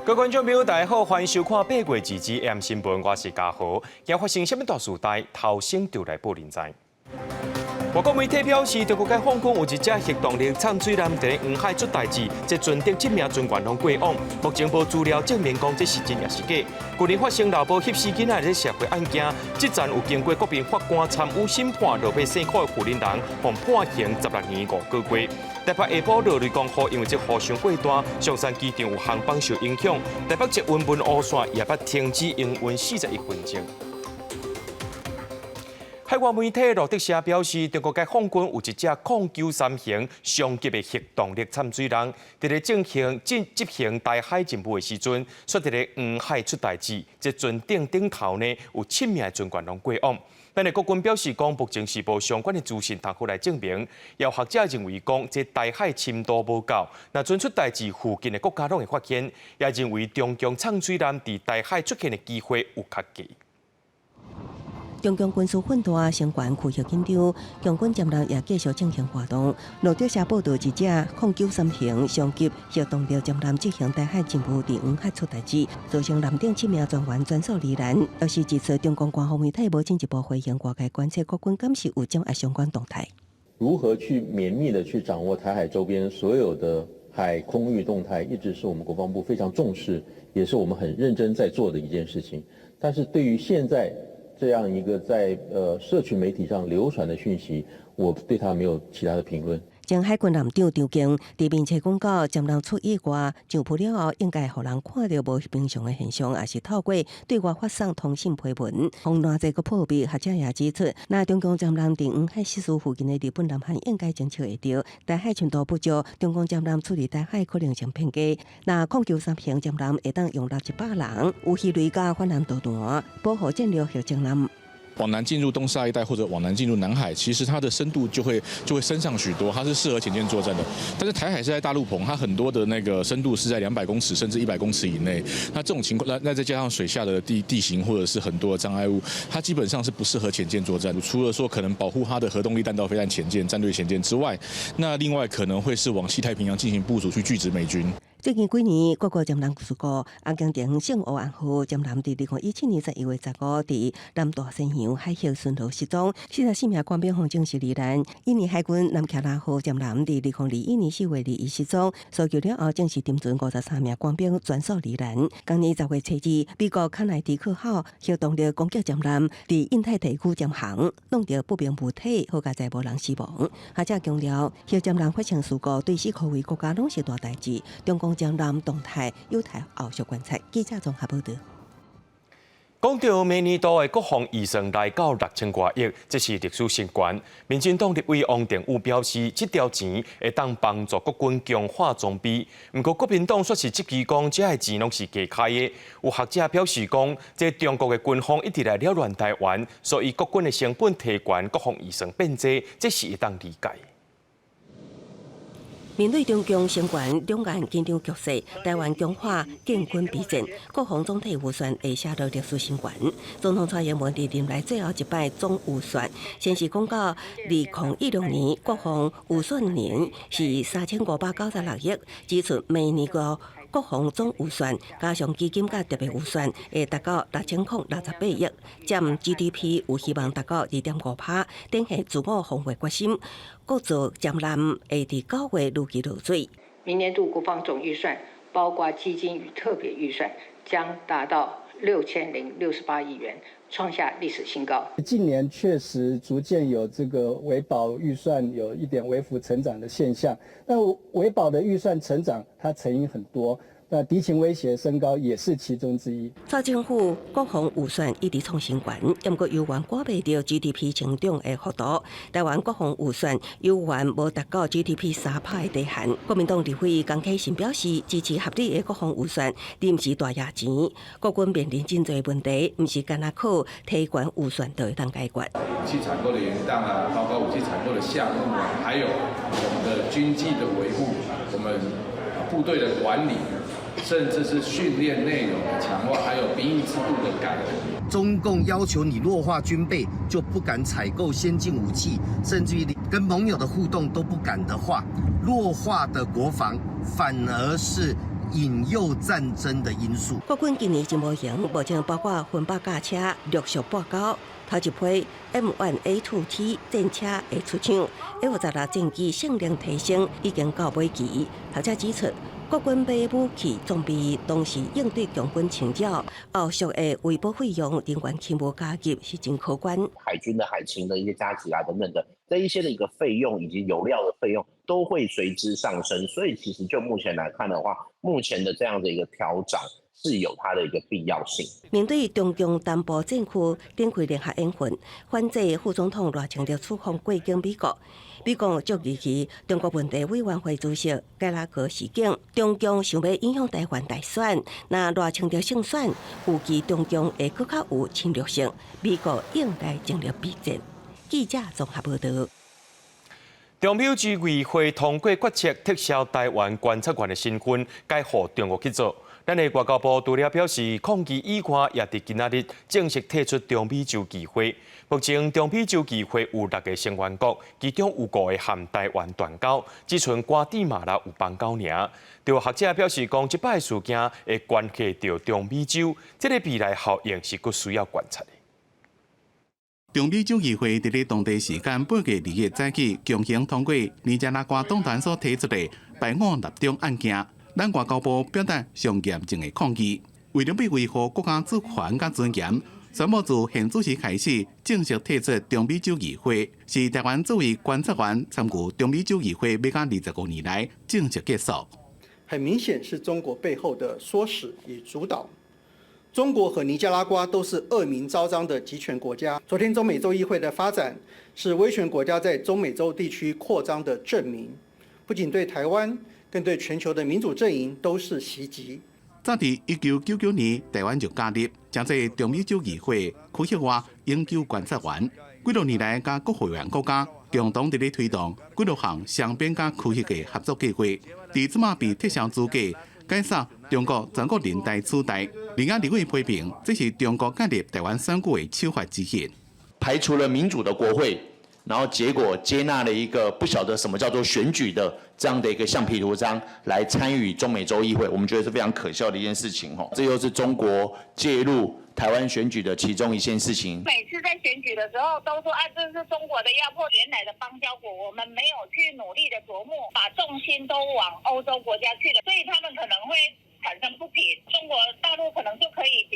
各位观众朋友，大家好，欢迎收看8月2日 AM 新闻，我是嘉豪。今发生什么大事代？头先就来报您知。外国媒体表示，中国解放军有一只核动力潜水舰在黄海出代志，这船顶7名军官拢过往。目前无资料证明讲这是真也是假。去年发生老婆翕死囡仔的社会案件，这站有经过国民法官参与审判，落被审判的负责人，被判刑16年5个月。台北下晡落雷公雨，因为这雨伤过大，上山机场有航班受影响。台北捷运文湖线也要停止营运41分钟。海外媒体路德社表示，中国解放军有一只空9-3型双级的核动力潜水舰，伫咧执行台海任务的时阵，却伫咧黄海出代志。这船顶头呢有7名军官拢过往。但是国军表示讲，目前是无相关的资讯通好来证明。有学者认为讲，这台海深度无够，若船出代志，附近的国家拢会发现，也认为中共潜水舰伫台海出现的机会有较低。中共军事混乱升悬khu核紧张，共军舰舰也继续进行活动。路德社报道，一只空9-3型双级核动力舰执行台海任务，伫黄海出代志，造成舰顶7名船员全数罹难。要是这次中共官方媒体无进一步回应，外界关切国军敢是有掌握相关动态。如何去绵密的去掌握台海周边所有的海空域动态，一直是我们国防部非常重视，也是我们很认真在做的一件事情。但是对于现在这样一个在社群媒体上流传的讯息，我对他没有其他的评论。前海军舰长张京伫面册公告，舰舰出意外上浮了后，应该互人看到无平常的现象，也是透过对外发送通信批文，互偌济个破灭。学者也指出，那中共舰舰伫黄海失事附近的日本、南韩应该侦测会到台海深度不足，中共舰舰处理台海可能性偏低。那空9-3型舰舰会当容纳100人，有鱼雷加反舰导弹，保护战略核舰舰。往南进入东沙一带，或者往南进入南海，其实它的深度就会升上许多，它是适合潜舰作战的。但是台海是在大陆棚，它很多的那个深度是在200公尺甚至100公尺以内。那这种情况，那再加上水下的地形或者是很多的障碍物，它基本上是不适合潜舰作战。除了说可能保护它的核动力弹道飞弹潜舰、战略潜舰之外，那另外可能会是往西太平洋进行部署，去拒止美军。最近几年，各国舰舰事故，安江町圣欧安号舰舰伫2017年11月15日伫南大西洋海峡巡逻失踪，44名官兵方正式罹难。印尼海军南卡拉号舰舰伫2021年4月2日失踪，搜救了后正式tìm准53名官兵全数罹难。今年10月7日，美国康乃狄克号核动力攻击舰舰伫印太地区潜航，弄到不明物体，好在无人死亡。学者强调，核舰舰发生事故对4个国家拢是大代志。中共舰舰动态有待后续观察。记者综合报道。讲到明年度的国防预算来到6000多亿，这是历史新高。民进党立委王定宇表示，这条钱会当帮助国军强化装备。不过国民党却是质疑讲，这些钱拢是假开的。有学者表示讲，这中国的军方一直来扰乱台湾，所以国军的成本提悬，国防预算变低，这是会当理解。面对中共升悬两岸紧张局势，台湾强化建军备战，国防总体预算会写到历史新高。总统蔡英文伫任内最后一摆总预算，先是公告2016年国防预算年是3596亿，指出明年个国防总预算加上基金甲特别预算会达到6068亿，占 GDP 有希望达到2.5%，展现自我防卫决心。各组舰舰会伫9月如期入水。明年度国防总预算，包括基金与特别预算，将达到6068亿元，创下历史新高。近年确实逐渐有这个维保预算有一点微幅成长的现象，那维保的预算成长，它成因很多。那敌情威胁升高也是其中之一。蔡政府国防预算一直创新高，不过犹原赶袂到 GDP 成长的幅度。台湾国防预算犹原无达到 GDP 3%的底线。国民党立委江启臣表示，支持合理的国防预算，而不是大野钱。国军面临真侪问题，不是干那靠提悬预算就会当解决。武器采购的延宕啊，包括武器采购的项目啊，还有我们的军纪的维护，我们部队的管理。甚至是训练内容的强化，还有兵役制度的改革。中共要求你弱化军备，就不敢采购先进武器，甚至于跟盟友的互动都不敢的话，弱化的国防反而是引诱战争的因素。国军今年真模型，目前包括分8架车陆续报告。头一批 M1A2T 战车会出厂 ，F-16战机性能提升已经到尾期。头则指出，国军买武器装备，同时应对强军侵扰，后续的维保费用人员起无加入是真可观。海军的海勤的一些加急啊等等的，这一些的一个费用以及油料的费用都会随之上升，所以其实就目前来看的话，目前的这样的一个调涨是有它的一个必要性。面对中共东部战区展开联合演训，反制副总统赖清德出访过境美国。美国足预期中国问题委员会主席盖拉格示警，中共想要影响台湾大选，若赖清德胜选，预计中共会更较有侵略性，美国应该尽力避战。记者综合报道。中美执委会通过决策，撤销台湾观察员的身份，改予中国去做。咱的外交部除了表示抗议以外，也伫今仔日正式退出中美洲议会。目前中美洲议会有6个成员国，其中有5个含台湾断交，只剩瓜地马拉有邦交尔。有学者表示讲，这摆事件会关系到中美洲，这个未来效应是佫需要观察的。中美洲议会伫咧当地时间8月2日早起强行通过尼加拉瓜党团所提出的排我立中案件。咱外交部表达上严正的抗议，为了要维护国家主权甲尊严，宣布自现主席开始正式退出中美洲议会，是台湾作为观察员参与中美洲议会要到25年来正式结束。很明显是中国背后的唆使与主导。中国和尼加拉瓜都是恶名昭彰的集权国家。昨天中美洲议会的发展是威权国家在中美洲地区扩张的证明，不仅对台湾，更对全球的民主阵营都是袭击。早伫1999年，台湾就加入，正在中美洲议会区域外永久观察员，几多年来，甲各会员国家共同伫咧推动几多项双边甲区域的合作计划。伫即马被撤销资格，改杀中国全国人大取代。另外，立委批评这是中国介入台湾选举的手法之一，排除了民主的国会。然后结果接纳了一个不晓得什么叫做选举的这样的一个橡皮图章来参与中美洲议会，我们觉得是非常可笑的一件事情哈。这又是中国介入台湾选举的其中一件事情。每次在选举的时候都说这是中国的压迫，原来的邦交国我们没有去努力的琢磨，把重心都往欧洲国家去了，所以他们可能会产生不平，中国大陆可能就可以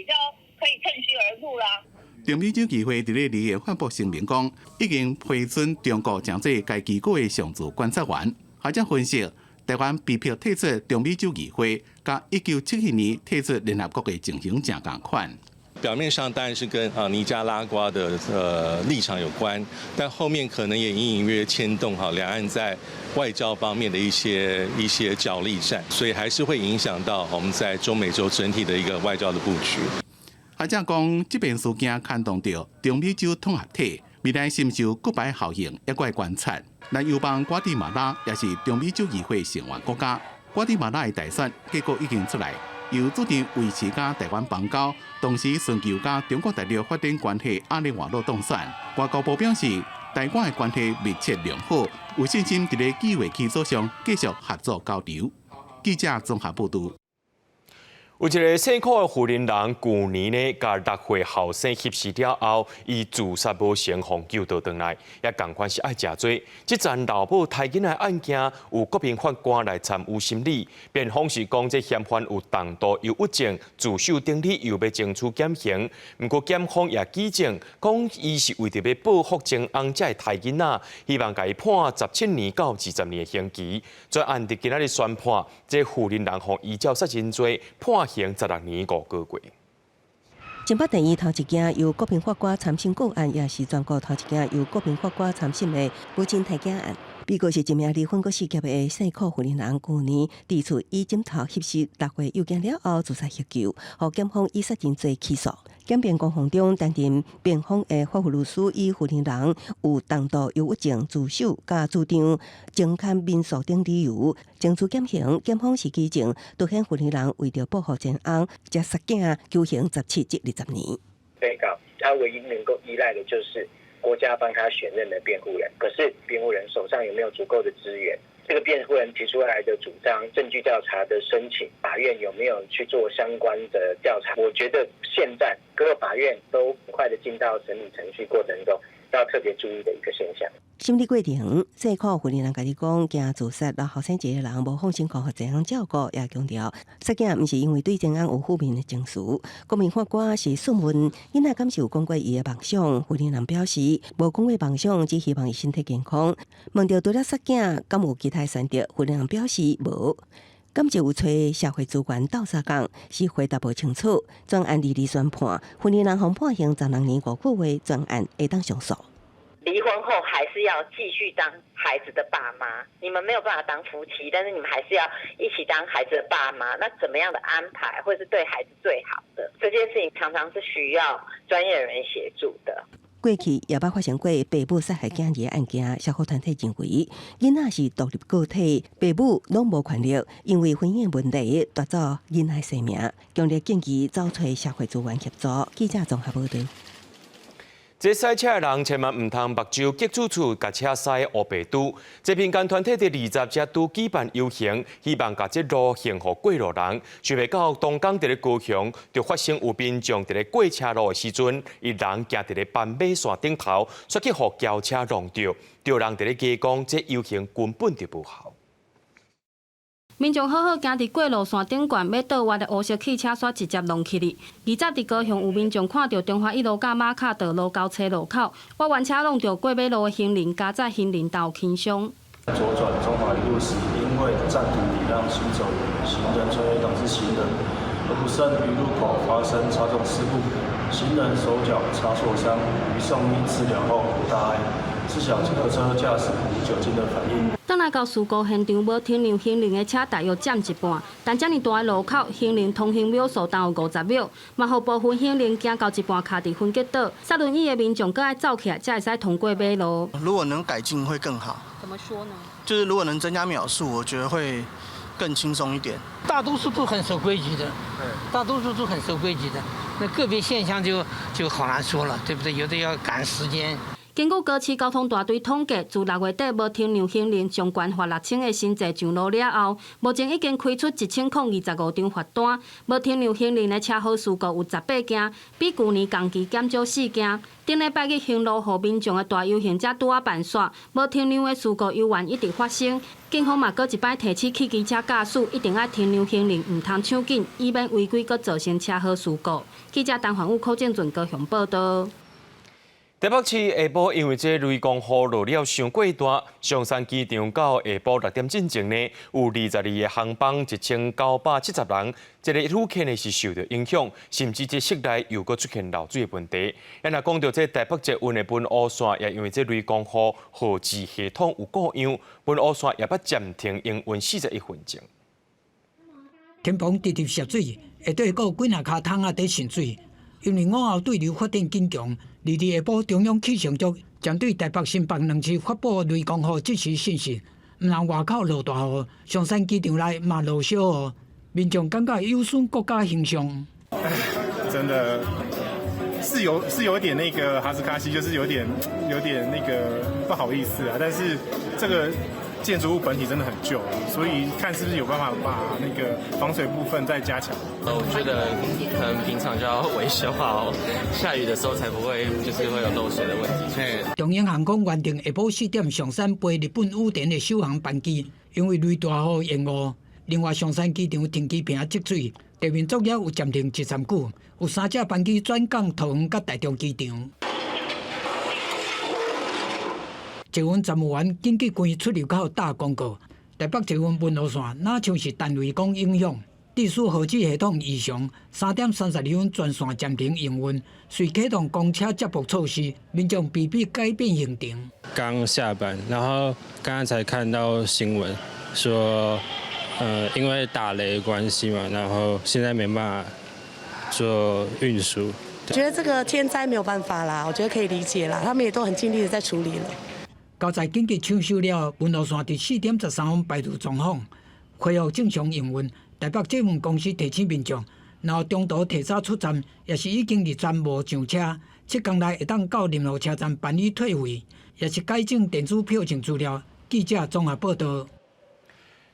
趁虚而入啦。中美洲议会伫咧2月发布声明讲，已经批准中国将这该机构的常驻观察员。学者分析，台湾被迫退出中美洲议会，甲1972年退出联合国的情形正共款。表面上当然是跟尼加拉瓜的立场有关，但后面可能也隐隐约约牵动两岸在外交方面的一些角力战，所以还是会影响到我们在中美洲整体的一个外交的布局。学者讲，这边事件牵动到中美洲统合体，未来是毋是有骨牌效应，也该观察。咱友邦瓜地马拉也是中美洲议会成员国家，瓜地马拉的大选结果已经出来，由注定维持甲台湾邦交，同时寻求甲中国大陆发展关系压力网络当选。外交部表示，台湾的关系密切良好，有信心伫咧机会基础上继续合作交流。记者综合报道。有一个姓柯的富人人，去年呢，甲6岁后生翕死了后，伊自杀无成功救倒转来，也同款是爱食罪。这阵老母抬囡仔案件，有国民法官来参与审理，辩方是讲这嫌犯有重度忧郁症，自首等理由要争取减刑。不过检方也举证，讲伊是为着要报复前翁才会抬囡仔，希望甲伊判17年到20年的刑期。专案伫今仔日宣判，这富人人互依照杀人罪判刑16年5个月。新北第一头一件由国民法官参审个案，也是全国头一件由国民法官参审的母亲抬囝案。美国是一名离婚过四劫的姓柯富人人，去年提出以枕头挟死6岁幼囝了后自杀求救，互检方以杀人罪起诉。检辩公房中担任辩方的法务律师，以富人人有重度忧郁症、自首、加主张情堪民诉等理由，争取减刑。检方是举证，凸显富人人为着保护前翁，才杀囝，求刑17至20年。被告他唯一能够依赖的就是国家帮他选任的辩护人，可是辩护人手上有没有足够的资源？这个辩护人提出来的主张、证据调查的申请，法院有没有去做相关的调查？我觉得现在各个法院都很快的进到审理程序过程中，要特别注意的一个现象。审理过程，最高婚姻人家己讲，惊自杀老后生一个人无放心靠怎样照顾，也强调杀囝毋是因为对前案有负面的情绪。国民法官是询问囡仔敢是有讲过伊的梦想，婚姻人表示无讲过梦想，只希望伊身体健康。问到除了杀囝，敢有其他选择？婚姻人表示无。敢就有找社会资源斗相共，是回答无清楚。专案离宣判，婚姻人红判刑12年5个月，专案会当上诉。离婚后还是要继续当孩子的爸妈，你们没有办法当夫妻，但是你们还是要一起当孩子的爸妈。那怎么样的安排会是对孩子最好的？这件事情常常是需要专业人员协助的。过去也捌发生过爸母杀害囝儿的案件，社会团体认为囡仔是独立个体，爸母拢无权利因为婚姻问题夺走囡仔性命，强烈建议找找社会资源协助。记者综合报道。这赛车的人千万唔通目睭激处处甲车驶乌白嘟。这民间团体伫20只都举办游行，希望甲这路行互过路人。想袂到东港伫咧高雄，就发生有民众伫咧过车路的时阵，一人行伫咧斑马线顶头，却去互轿车撞到，有人伫咧假讲这游行根本就无效。民众好好行伫过路线顶悬，要倒弯的乌色汽车煞直接弄起哩。20伫高雄有民众看到中华一路甲马卡道路交叉路口，我原车弄到过马路的行人，加在行人道轻伤。左转中华一路时，因为暂停礼让行走行人，从而导致行人而不慎于路口发生擦撞事故，行人手脚擦挫伤，于送医治疗后无大碍。知晓这个车驾驶无酒精的反应。等来到事故现场，无停留行人的车大约占一半，但这么大的路口，行人通行秒数当有50秒，嘛互部分行人行到一半卡伫分隔岛，骑轮椅的民众搁爱走起来，才会使通过马路。如果能改进会更好。怎么说呢？就是如果能增加秒数，我觉得会更轻松一点。大多数都很守规矩的，大多数都很守规矩的，那个别现象就好难说了，对不对？有的要赶时间。根据高市交通大队统计，自6月底无停留行人上悬罚6000的新制上路了后，目前已经开出1025张罚单。无停留行人的车祸事故有18件，比去年同期减少4件。顶礼拜日行路互民众的大游行才拄啊办煞，无停留的事故悠然一直发生。警方嘛，搁一摆提醒汽机车驾驶一定要停留行人，唔通抢紧，以免违规搁造成车祸事故。记者陈环宇、柯建准高雄报道。台北市下晡因为这雷公雨落了伤过大，松山机场到下晡6点钟前呢，有22个航班1970人，这个旅客呢是受到影响，甚至这室内又搁出现漏水的问题。咱若讲到这台北捷运的本湖线，也因为这雷公雨号志系统有故障，本湖线也要暂停营运41分钟。天棚直直涉水，下底还有几若卡桶在渗水。因为午后对流发展紧强，22下晡中央气象局将对台北、新北2市发布雷公雨即时信息。毋但外口落大雨，松山机场内嘛落小雨，民众感觉有损国家形象。真的是有点那个哈斯卡西，就是有点那个不好意思啊。但是这个建筑物本体真的很旧，所以看是不是有办法把那个防水部分再加强。我觉得可能平常就要维修好，下雨的时候才不会就是会有漏水的问题。中央航空原定下晡4点上山飞日本羽田的首航班机，因为雷大雨延误。另外，松山机场停机坪积水，地面作业有暂停13久，有3只班机转港桃园甲台中机场。捷运站务员紧急关出入口打广告。台北捷运文湖线哪像是单位讲影响？地属号志系统异常，3点32分全线暂停营运，遂启动公车接驳措施，民众被迫改变行程。刚下班，然后刚刚才看到新闻说，因为打雷关系嘛，然后现在没办法做运输。我觉得这个天灾没有办法啦，我觉得可以理解啦，他们也都很尽力的在处理了。高在紧急抢修了文湖线第4点13分排除状况，恢复正常营运。台北捷运公司提醒民众，然后中途提早出站，也是已经入站无上车，7天内会当到任何车站办理退费，也是改进电子票证资料。记者综合报道。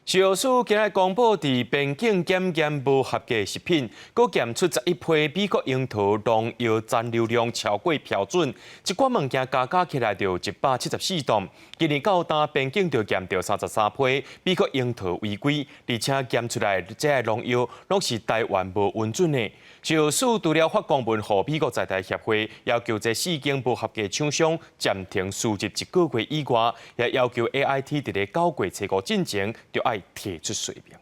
食药署今日公布，伫边境检验无合格食品，佮检出11批美国樱桃农药残留量超过标准，这款物件加起来就174吨。今年到单边境就检到33批美国樱桃违规，而且检出来这农药拢是台湾无允准的。食药署除了发公文予美国在台协会，要求这4间无合格厂商暂停输入1个月以外，也要求 AIT 伫咧9月初5进前就要提出说明。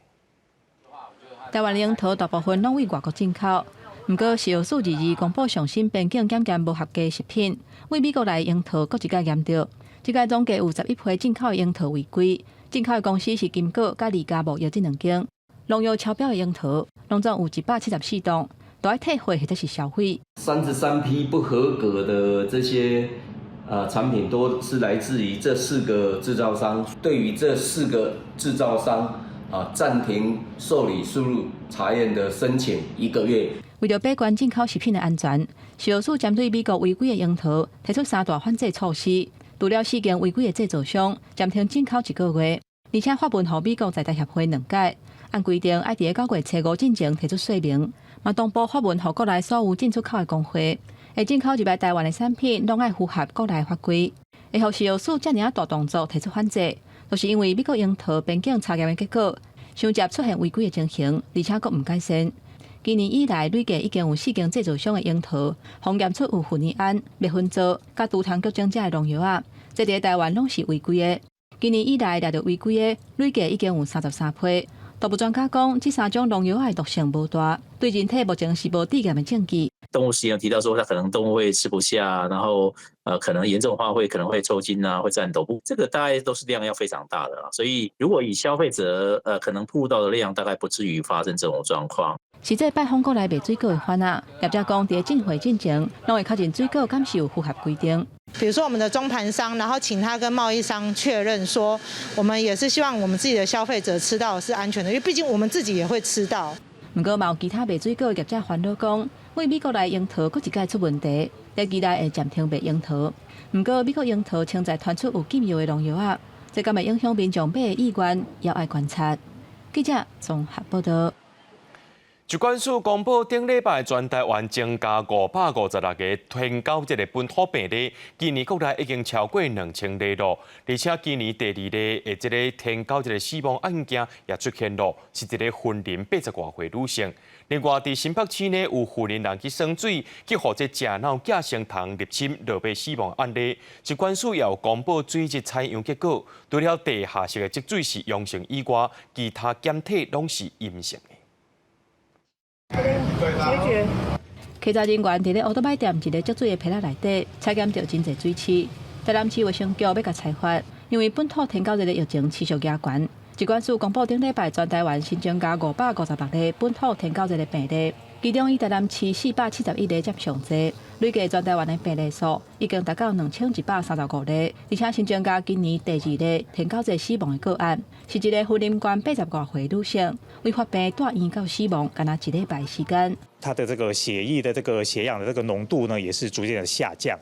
台湾樱桃大部分拢为外国进口，不过食药署22公布上新边境检验无合格食品，为美国来樱桃各一届验到，这届总计有11批进口的樱桃违规，进口的公司是金果、甲利嘉木药这2间，农药超标的樱桃，拢总有174吨，都要退回或者是销毁。33批不合格的这些产品都是来自于这4个制造商。对于这4个制造商暂停受理输入查验的申请1个月。为了把关进口食品的安全，食药署针对美国违规的樱桃提出3大反制措施，除了4间违规的制造商暂停进口1个月，而且发文予美国在台协会2届，按规定要伫9月初5进前提出说明。嘛，同步发文予国内所有进出口的工会，会进口入来台湾的产品，拢要符合国内法规。会予食药署遮尔大动作提出反制，就是因为美国樱桃边境查验的结果，伤接出现违规的情形，而且佫唔改善。今年以来，累计已经有4间制造商的樱桃，互验出有混凝胺、灭粉藻、甲除糖酒精这的农药啊，这伫台湾拢是违规的。今年以来，掠到违规的，累计已经有33批。动物专家讲，这3种农药的毒性无大，对人体目前是无致癌的证据。动物实验提到说，它可能动物会吃不下，然后可能严重的话可能会抽筋啊，会战斗部，这个大概都是量要非常大的啦。所以如果以消费者可能曝到的量，大概不至于发生这种状况。实际拜访国内卖水果的贩啊，业者讲伫进货进前，拢会确认水果敢是有符合规定。比如说我们的中盘商，然后请他跟贸易商确认说，我们也是希望我们自己的消费者吃到是安全的，因为毕竟我们自己也会吃到。不过，有其他卖水果的业者烦恼讲，为美国来樱桃佫一届出问题，在期待会暂停卖樱桃。不过，美国樱桃清在传出有禁药的农药啊，这敢会影响民众买的意愿，也要观察。记者综合报道。疾管署公布，顶礼拜全台湾增加556个天狗这个本土病例，今年国内已经超过2000例了，而且今年第2例的这个天狗这个死亡案件也出现了，是一个婚龄80多岁女性。另外，伫新北市呢有妇人人去生水，去互这食脑寄生虫入侵落尾死亡案例，疾管署也有公布水质采样结果，除了地下室的积水是阳性以外，其他检体拢是阴性的。稽查人员伫咧乌多摆店一个积水的皮仔内底采检到真侪水汽，台南市卫生局要甲采发，因为本土天狗热的疫情持续加悬。疾管署公布顶礼拜全台湾新增加556例本土天狗热的病例，其中以台南市471例占上侪，累计全台湾的病例数已经达到2135例，而且新增加今年第2例天狗热死亡的个案，是一个婚龄悬80多岁女性，为发病住院到死亡，仅1礼拜时间。它的这个血液的这个血氧的这个浓度呢，也是逐渐的下降。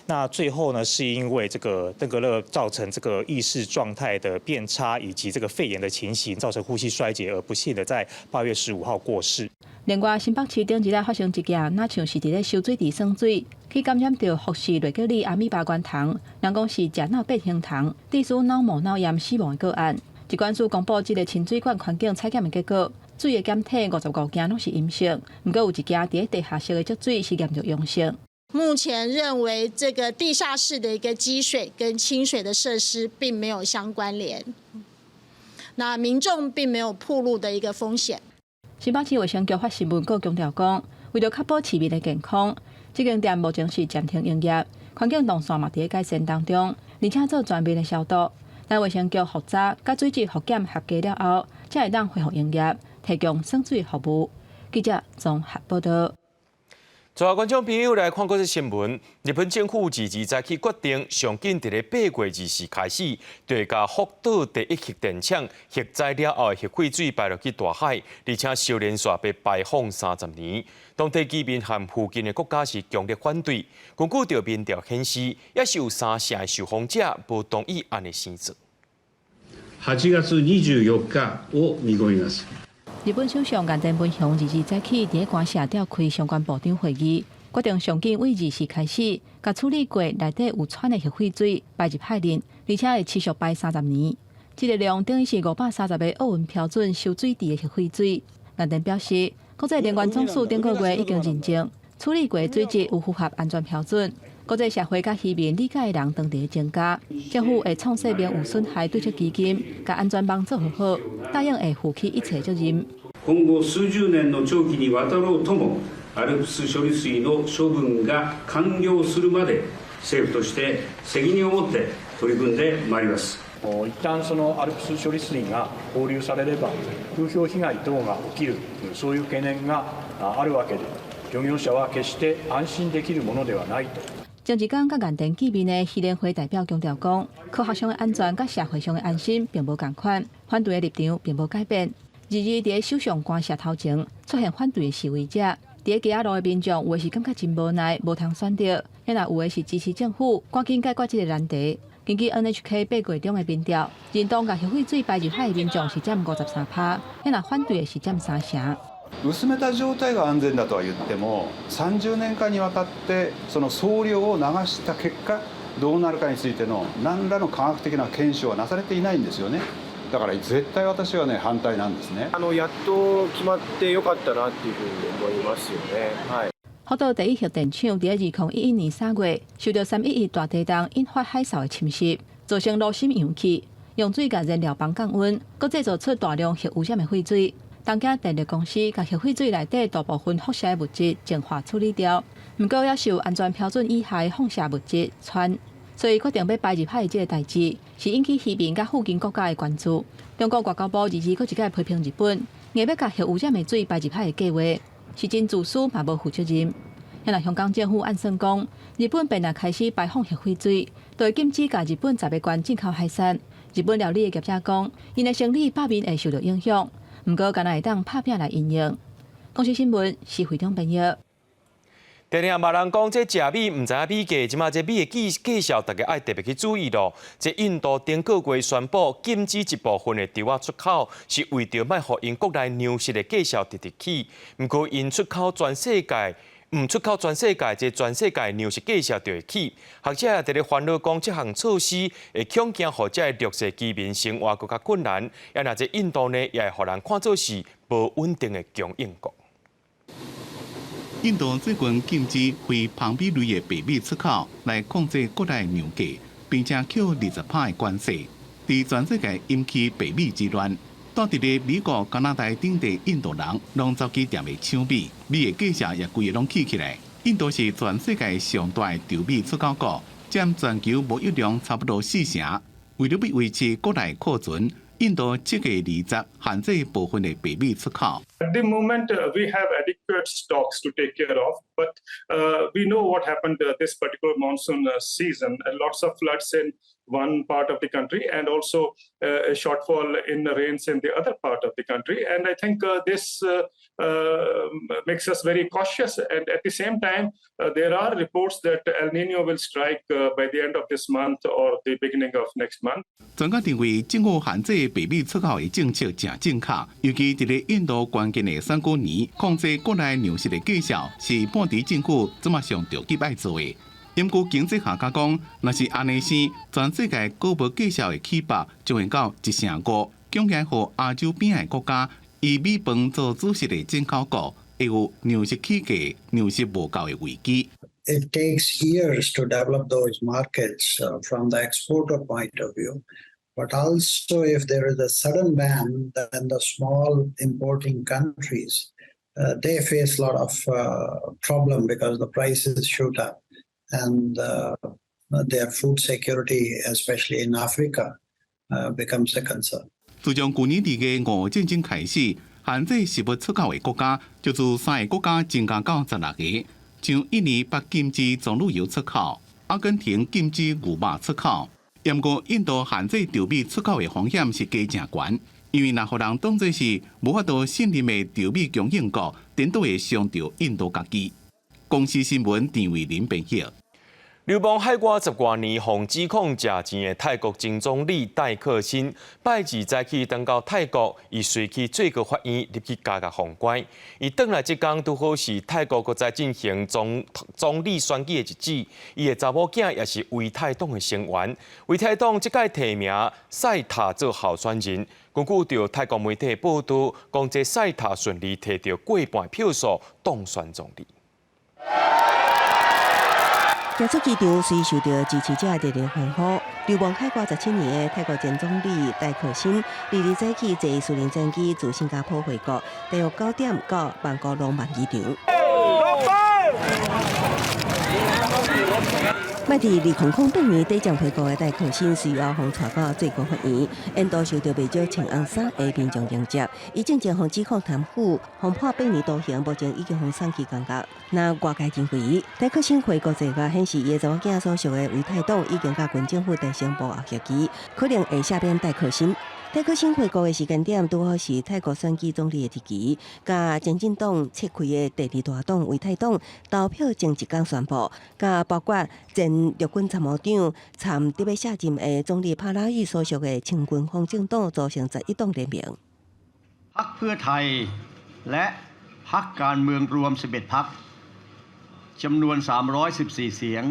那最后呢，是因为这个登革热造成这个意识状态的变差，以及这个肺炎的情形，造成呼吸衰竭，而不幸的在8月15号过世。另外，新北市顶一日发生一件，那像是伫咧收水池耍水，去感染到福氏类角里阿米巴原虫，人讲是食脑变形虫，致使脑膜脑炎死亡的个案。疾管署公布这个清水管环境采检的结果。水的检体55件拢是阴性，不过有1件伫地下室的积水是验到阳性。目前认为这个地下室的一个积水跟清水的设施并没有相关联，那民众并没有暴露的一个风险。新北市卫生局发新闻稿强调讲，为了确保市民的健康，这间店目前是暂停营业，环境动线嘛伫咧改善当中，而且做全面的消毒。但卫生局复查甲水质复检合格了后，才会当恢复营业。提供生水服务。记者综合报道。全国观众朋友来看过这新闻，日本政府22早起决定，上紧伫咧8月20日开始，就会甲福岛第1核电厂核载了后的核废水排入去大海，而且烧连续被排放30年。当地居民和附近的国家是强烈反对。根据着民调显示，也是有3成的受访者无同意安尼生做。8月24日を見込みます。日本首相岸田文雄2日早起伫官舍召开相关部长会议，决定上紧为2时开始，甲处理过内底有湍的核废水排入海里，而且会持续排30年。这个量等于是530个奥运标准收水池的核废水。岸田表示，国际能源总署顶个月已经认证处理过的水质有符合安全标准。国际社会甲渔民理解的人当地增加，政府会创设免有损害对策基金，甲安全网做好，答应会负起一切责任。今後数十年の長期にわたろうとも、アルプス処理水の処分が完了するまで、政府として責任を持って取り組んでまいります。一旦そのアルプス処理水が放流されれば風評被害等が起きるそういう懸念があるわけで、漁業者は決して安心できるものではないと。前一天，甲岸田见面的渔联会代表强调讲，科学上的安全甲社会上的安心并无共款，反对的立场并无改变。2日伫首相官舍头前出现反对的示威者，伫街仔路的民众有的是感觉真无奈，无通选择；也有的是支持政府赶紧解决这个难题。根据 NHK 8月中的民调，认同甲核废水排入海的民众是占53%，也有反对的是占3成。薄めた状態が安全だとは言っても、30年間にわたってその総量を流した結果どうなるかについての何らの科学的な検証はなされていないんですよね。だから絶対私はね反対なんですね。やっと決まってよかったなっていうふうに思いますよね。はい。福岛第一核电厂伫2011年3月受到311大地震引发海啸的侵袭，造成炉心氧气，用水甲燃料棒降温，佮制造出大量核污染的废水。东京电力公司甲核废水内底大部分辐射物质净化处理掉，不过也受安全标准以下的放射物质湍，所以决定要排入海的这个代志，是引起渔民甲附近国家的关注。中国外交部2日佫一概批评日本，硬要甲核污染的水排入海的计划，是真自私嘛无负责任。也若香港政府按算讲，日本便若开始排放核废水，就会禁止甲日本10个县进口海产。日本料理的业者讲，因的生意百面会受到影响。不过，敢若会当拍拼来应用。公司新闻是会中朋友。电影嘛人讲，这食米唔知影米价，即马这米的计数，大家爱特别去注意咯。这印度顶个月宣布禁止一部分的稻仔出口，是为着卖互因国内粮食的计数直直起。不过，因出口全世界。唔出口全世界，这全世界粮食计数就会起。学者也伫咧烦恼讲，这项措施会恐惊互这弱势居民生活更加困难。也若这印度呢，也会互人看作是无稳定的供应国。印度最近禁止非旁米类的白米出口，来控制国内粮价，并且扣20%的关税，伫全世界引起白米之乱。住伫咧美国、加拿大等地印度人，拢走去店里抢米，米的价钱也规个拢起起来。印度是全世界上大的稻米出口国，占全球贸易量差不多4成。为了要维持国内库存，印度7月20限制部分的白米出口。At the moment, we have adequate stocks to take care of, but we know what happened this particular monsoon season. Lots of floods in one part of the country, and also a shortfall in the rains in the other part of the country. And I think this makes us very cautious. And at the same time, there are reports that El Nino will strike by the end of this month or the beginning of next month. 专家认为，政府限制白米出口的政策正正确，尤其伫咧印度关键的3个年，控制国内粮食的计数，是半地政府怎么上着急爱做的。研究经济学家讲，若是安尼生，全世界谷物计数的起爆将会到1/5，恐惊互亚洲边的国家以米饭做主食的进口国，会有粮食起价、粮食无够的危机。It takes years to develop those markets from the exporter point of view. But also, if there is a sudden ban, then the small importing countries, they face a lot of problem because the prices shoot up. And their food security, especially in Africa, becomes a concern. 自从去年2月俄乌战争开始，限制食物出口的国家就自3个国家增加到16个，像印尼把禁止棕榈油出口，阿根廷禁止牛肉出口。不过，印度限制稻米出口的风险是加正悬，因为若互人当作是无法度信任的稻米供应国，颠倒会伤到印度家己。公司新闻郑伟林编译。流亡海外10多年，防指控假钱的泰国前总理戴克辛，拜二早起登到泰国，伊随去最高法院入去加封关。伊登来这天拄好是泰国在进行总理选举的日子，伊的查某囝也是为泰党的成员。为泰党这届提名赛塔做候选人。根据着泰国媒体报道，讲这赛塔顺利摕到过半票数，当选总理。行出机场，虽受到支持者热烈欢呼。流亡海外17年的泰国前总理戴克辛，日早起坐私人战机自新加坡回国，大约9点到曼谷浪漫机场。麦伫2008年底将回国的戴克辛，随后被带到最高法院，因都受到未少穿红衫的民众迎接。伊正前被指控贪腐，被判8年徒刑，目前已经被送去监狱。那外界认为，戴克辛回国这个显示伊的查某囝所属的为泰党已经甲军政府达成幕后协议，可能会下边戴克辛。戴克辛回国的时间点，拄好是泰国选举总理的日期，甲前进党撤开的第2大党为泰党投票前一天宣布，甲包括前陆军参谋长参特别下任的总理帕拉育所属的青军方正党组成11党联名。พรรคเพื่อไทยและพรรคการเมืองรวม11พรรคจำนวน314เสียง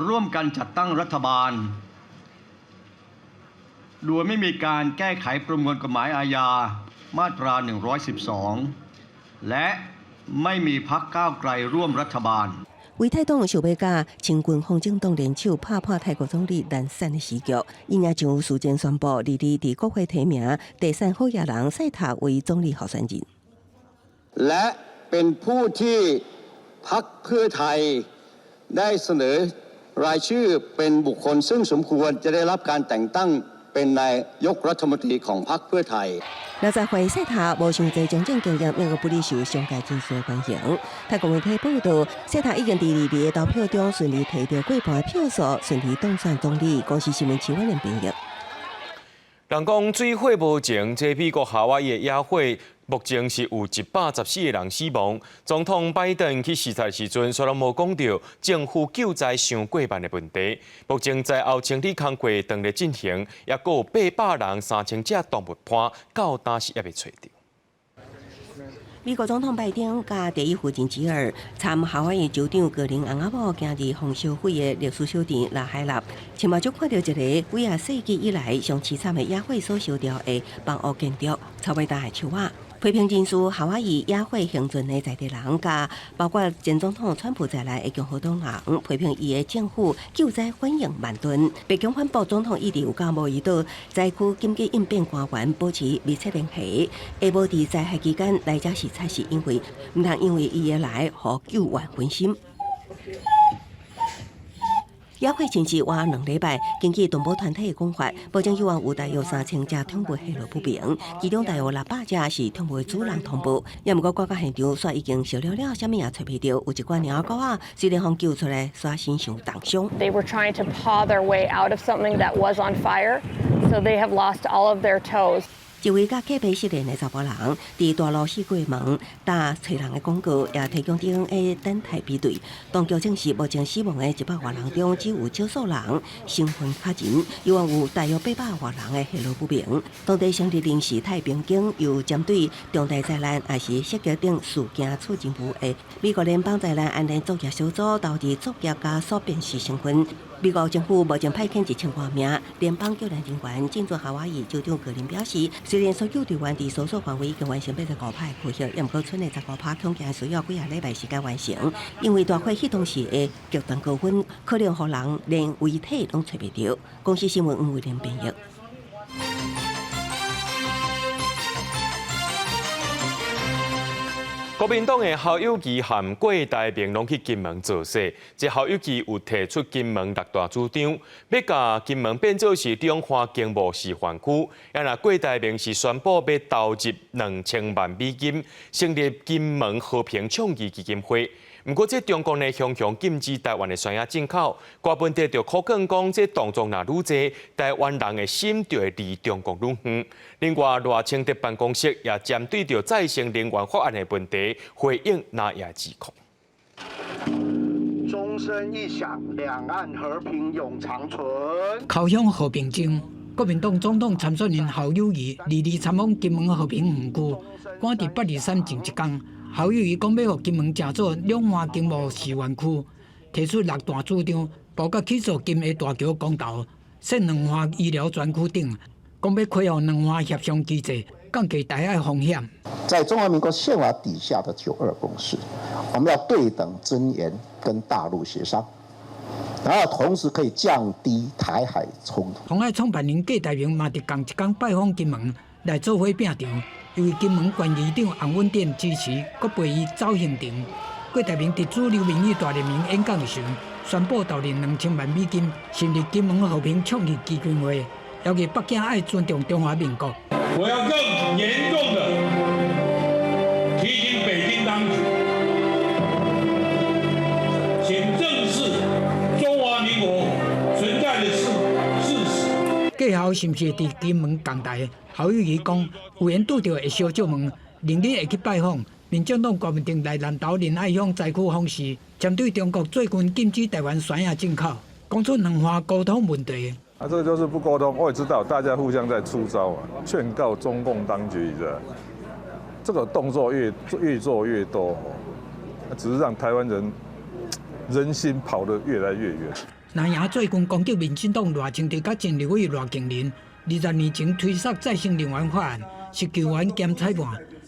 ร่วมกันจัดตั้งรัฐบาลโดยไม่มีการแก้ไขประมวลกฎหมายอาญามาตรา112และไม่มีพรรคก้าวไกลร่วมรัฐบาล为泰党想要甲青军方正党联手拍破泰国总理难产的时局，伊也将事前宣布，日伫国会提名第3候选人赛塔为总理候选人。และเป็นผู้ที่พรรคเพื่อไทยได้เสนอรายชื่อเป็นบุคคลซึ่งสมควรจะได้รับการแต่งตั้งเป็นนายกรัฐมนตรีของพรรคเพื่อไทย60岁赛塔无伤济从政经验，因为不利受商界人士的欢迎。泰国媒体报道，赛塔已经伫2日的投票中顺利摕到过半的票数，顺利当选总理。公司新闻7万人评议。人讲水火无情，这美国夏威夷的野火，目前是有114个人死亡。总统拜登去视察时阵，虽然无讲到政府救灾伤过慢的问题。目前在后清理工作正在进行，也阁有800人3000只动物伴，到今时也未找到。美国总统拜登甲第一夫人吉尔参夏威夷州长格林翁仔某今日红烧毁的历史小店拉海纳，前目睭看到一个几世纪以来上凄惨的野火所烧掉的房屋建筑，草尾大的树仔。批评人士夏威夷野火幸存的在地人，甲包括前总统川普在内的共和党人，批评伊的政府救灾反应慢钝。北京反驳总统一直有甲贸易岛灾区紧急应变官员保持密切联系，下晡伫灾害期间来遮视察，是因为唔通因为伊的来，互救援分心。野火前是活2礼拜，根据动保团体的讲法，目前有大约3000只动物下落不明，其中大约600只是动物的主人动物。也毋过，赶到现场，煞已经烧了了，啥物也找袂到。有一寡猫狗仔虽然互救出来，煞身上重伤。They were trying to paw their way out of something that was on fire, so they have lost all of their toes. 一位甲隔壁失联的查甫人，伫大陆四过门打找人的广告，也提供 DNA 等待比对。当局证实，目前死亡的100多人中，只有少数人身份确认，有大约800多人的下落不明。当地成立临时太平警，又针对重大灾难也是涉及等事件处任务的美国联邦灾难安全作业小组，投入作业加速辨识身份。美国政府目前派遣1000多名联邦救援人员进驻夏威夷。州长格林表示，虽然所救队员伫搜索范围已经完成85%的配合，也毋过剩的15%恐惊需要几礼拜时间完成，因为大火启动时的极端高温，可能互人连遗体拢找袂到。公司新闻黄伟玲编译。国民党的侯友宜含郭台铭拢去金门造势，这侯友宜有提出金门6大主张，要甲金门变做是中华经贸示范区。也若郭台铭是宣布要投入2000万美金，成立金门和平倡议基金会。不过，这中国呢，强禁止台湾的山野进口，瓜分地就可更讲，这动作若愈济，台湾人的心就会离中国愈远。另外，赖清德办公室也针对着再生能源法案的问题，回应那也指控。中声一响，两岸和平永长存。靠向和平精，国民党总统参选人侯友宜日参访金门和平园区，赶伫823前一天，侯友宜讲要予金门乘做两岸经贸试园区，提出6大主张，包括起造金厦大桥公道、设两岸医疗专区等，讲要开放两岸协商机制，降低台海风险。在中华民国宪法底下的9·2共识，我们要对等尊严跟大陆协商，然后同时可以降低台海冲突。鸿海创办人郭台铭嘛，伫同一天拜访金门来做伙拼场，由于金门县议长洪文典支持，阁陪伊走行程。郭台铭伫主流民意大联盟演讲时，宣布投入2000万美金，成立金门和平倡议基金会，要求北京爱尊重中华民国。我要更严重的提醒北京当局，请正视中华民国存在的事实。过后是毋是伫金门共台？侯友宜讲，有缘拄到会小借问，明日会去拜访。民进党国民党来南投仁爱乡灾区访视，针对中国最近禁止台湾山药进口，讲出两岸沟通问题。这个就是不沟通。我也知道大家互相在出招啊，劝告中共当局的这个动作越做越多，只是让台湾人心跑得越来越远。南洋最近攻击民进党赖清德甲前立委赖景麟，20年前推xác再生能源法案，是救援兼裁判，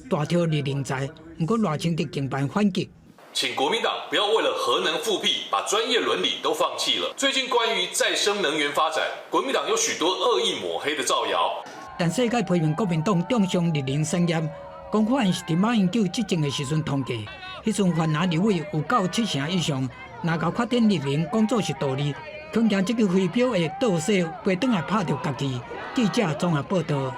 大挑立人才。不过赖清德竟办反击。请国民党不要为了核能复辟，把专业伦理都放弃了。最近关于再生能源发展，国民党有许多恶意抹黑的造谣。但世界批评国民党重伤绿能产业，讲法案是伫马英九执政的时阵通过，迄阵泛蓝立委有97%以上，若够确定绿能工作是道理，恐惊这个飞镖会倒射，飞转来拍着家己。记者综合报道。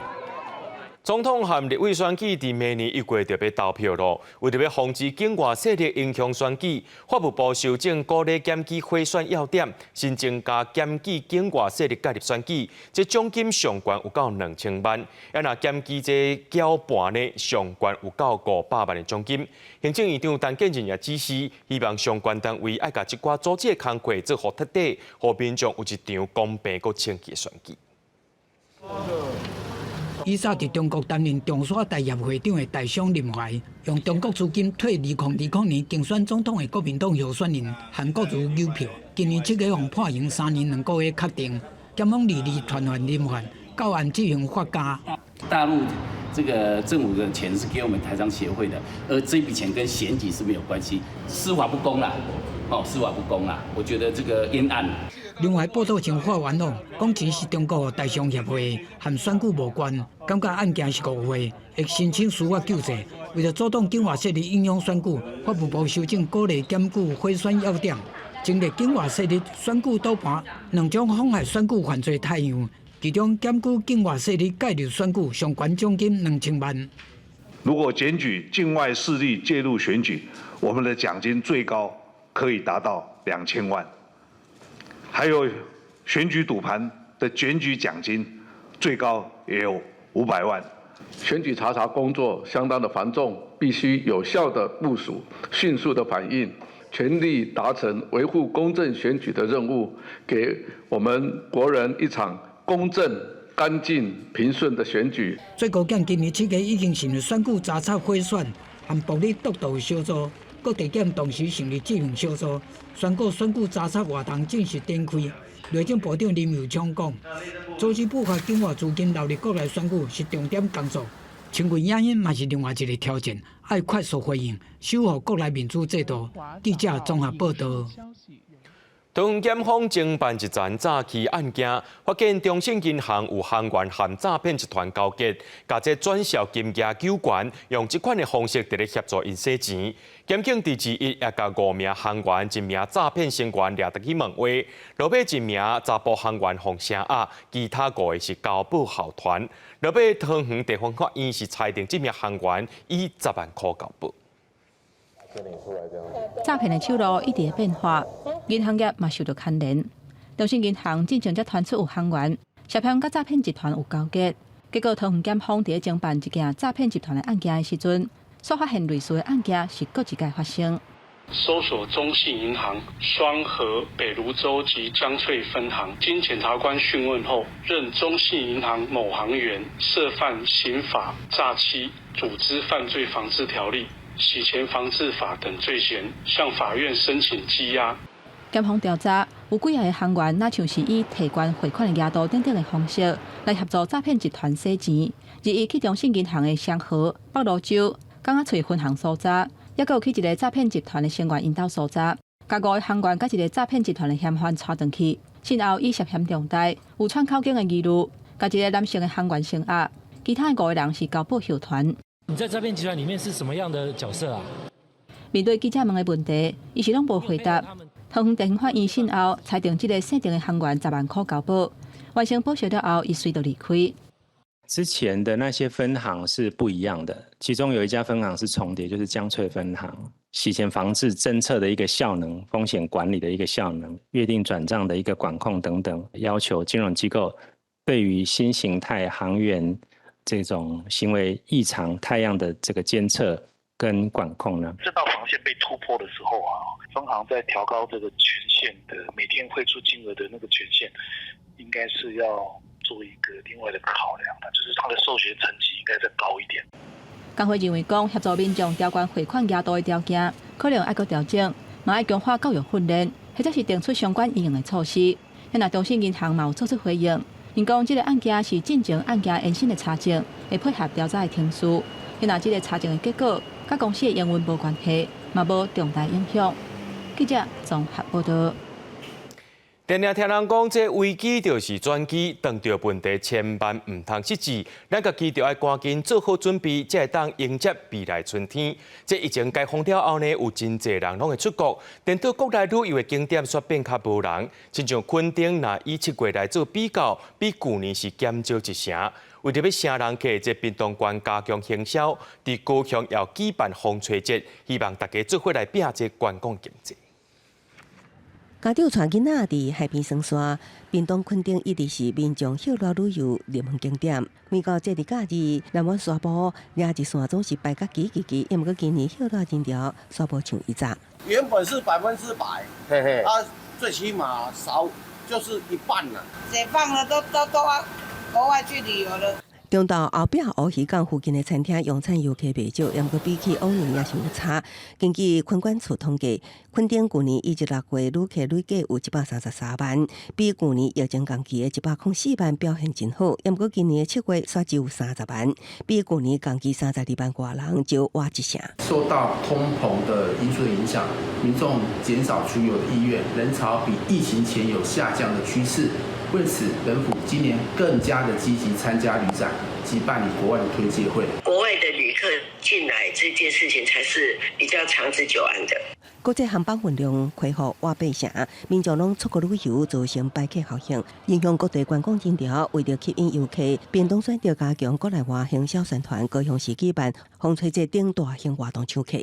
总统和立委选举伫明年1月就要投票咯。为着要防止境外势力影响选举，法务部修正鼓励检举贿选要点，新增加检举境外势力介入选举，这奖金上悬有到2000万；要若检举这搅拌呢，上悬有到500万的奖金。行政院长陈建仁也指示，希望相关单位爱甲这寡组织的工作做好彻底，互民众有一场公平佮清洁的选举。以早伫中国担任中沙大业会长的大商林怀，用中国资金退2020年竞选总统的国民党候选人韩国瑜邮票，今年7月互判刑3年2个月确定，检方历历传唤林怀，到案执行发家。大陆这个政府的钱是给我们台商协会的，而这笔钱跟选举是没有关系，司法不公啦，司法不公啦，我觉得这个冤案。另外，报道前发言人讲钱是中国大商协会，和选举无关，感觉案件是误会，会申请司法救济。为了阻挡境外势力影响选举，法务部修正鼓励检举贿选要点，成立境外势力选举赌盘2种妨害选举犯罪态样，其中检举境外势力介入选举，上悬奖金2000万。如果检举境外势力介入选举，我们的奖金最高可以达到2000万。还有选举赌盘的检举奖金，最高也有500万。选举查查工作相当的繁重，必须有效的部署，迅速的反应，全力达成维护公正选举的任务，给我们国人一场公正、干净、平顺的选举。最高检今年7月已经成立选举查察贿选和暴力督导小组。各地检同时成立执行小组，宣告选举查察活动正式展开。内政部长林佑昌讲，阻止不法境外资金流入国内选举是重点工作。清quyền影音嘛是另外一个挑战，要快速回应，守护国内民主制度。记者综合报道。桃园检方侦办一桩诈欺案件，发现中信银行有行员和诈骗集团交结，甲这转销金额9元，用这款的方式伫咧协助因洗钱。检警伫2日也甲5名行员、1名诈骗成员抓得去问话，落尾1名查甫行员放声压，其他5个是交保候传。落尾桃园地方法院是裁定这名行员以10万块交保。诈骗的手路一直在变化，银行业嘛受到牵连。中信银行进前才传出有行员涉嫌甲诈骗集团有交结，结果桃园检方伫侦办一件诈骗集团的案件的时阵，所发现类似的案件是各一届发生。搜索中信银行双河北芦洲及江翠分行，经检察官讯问后，认中信银行某行员涉犯刑法、诈欺、组织犯罪防治条例、洗钱防治法等罪嫌，向法院申请羁押。检方调查，有几个行员那像是以提关汇款的额度等等的方式来协助诈骗集团洗钱，日以去中信银行的双河、北芦洲、港仔翠分行所在。也有去一个诈骗集团的成员因兜所在，甲5个行员甲一个诈骗集团的嫌犯带回去，事后以涉嫌重大、有串口径的疑虑，甲一个男性的行员升压，其他5个人是交保候团。你在诈骗集团里面是什么样的角色啊？面对记者问的问题，伊是拢无回答。桃园地方法院讯后裁定这个设定的行员10万块交保，完成报销了后，伊随就离开。之前的那些分行是不一样的，其中有一家分行是重叠，就是江翠分行。洗钱防治政策的一个效能、风险管理的一个效能、约定转账的一个管控等等，要求金融机构对于新形态行员这种行为异常态样的这个监测跟管控呢？这道防线被突破的时候啊，分行在调高这个权限的每天汇出金额的那个权限，应该是要做一个另外的考量，就是它的受学层级应该再高一点。工会认为讲协助民众调关汇款额度的条件，可能要搁调整，嘛要强化教育训练，或者是定出相关应用的措施。现在中信银行嘛有做出回应，因讲这个案件是进行案件延伸的查证，会配合调查的程序。现在这个查证的结果，甲公司的营运无关系，嘛无重大影响。记者综合报道。常常听人讲，这危机就是转机，遇到问题千万唔通失志，咱家己就要赶紧做好准备，才会当迎接未来春天。这疫情解封了后呢，有真侪人拢会出国，等到国内旅游的景点煞变较无人，亲像垦丁，若以7月来做比较，比去年是减少1成。为着要请人客，这滨东县加强行销，伫高雄要举办风吹节，希望大家做伙来拼这观光经济。家长带囡仔伫海边耍耍，滨东垦丁一直是民众休乐旅游热门景点。每到节日假日，南湾沙坡也一线总是排甲挤，因过今年休乐人潮煞无像以前。原本是100%，嘿嘿，最起码少就是一半了。解放了都要国外去旅游了。中岛后壁乌鱼港附近的餐厅用餐游客袂少，也毋比起往年也是有差。根据垦管处统计，垦丁去年1至6月旅客累计有133万，比去年疫情同期的104万表现真好。也毋过今年的7月煞只有30万，比去年同期32万多人就挖1成。受到通膨的因素的影响，民众减少出游的意愿，人潮比疫情前有下降的趋势。为此，本府今年更加的积极参加旅展及办理国外的推介会。国外的旅客进来这件事情才是比较长治久安的。国际航班运量恢复活8成，民众拢出国旅游造成排客效应，影响各地观光人潮。为了吸引游客，屏东选择加强国内外行销宣传，高雄市举办风吹节等大型活动抢客。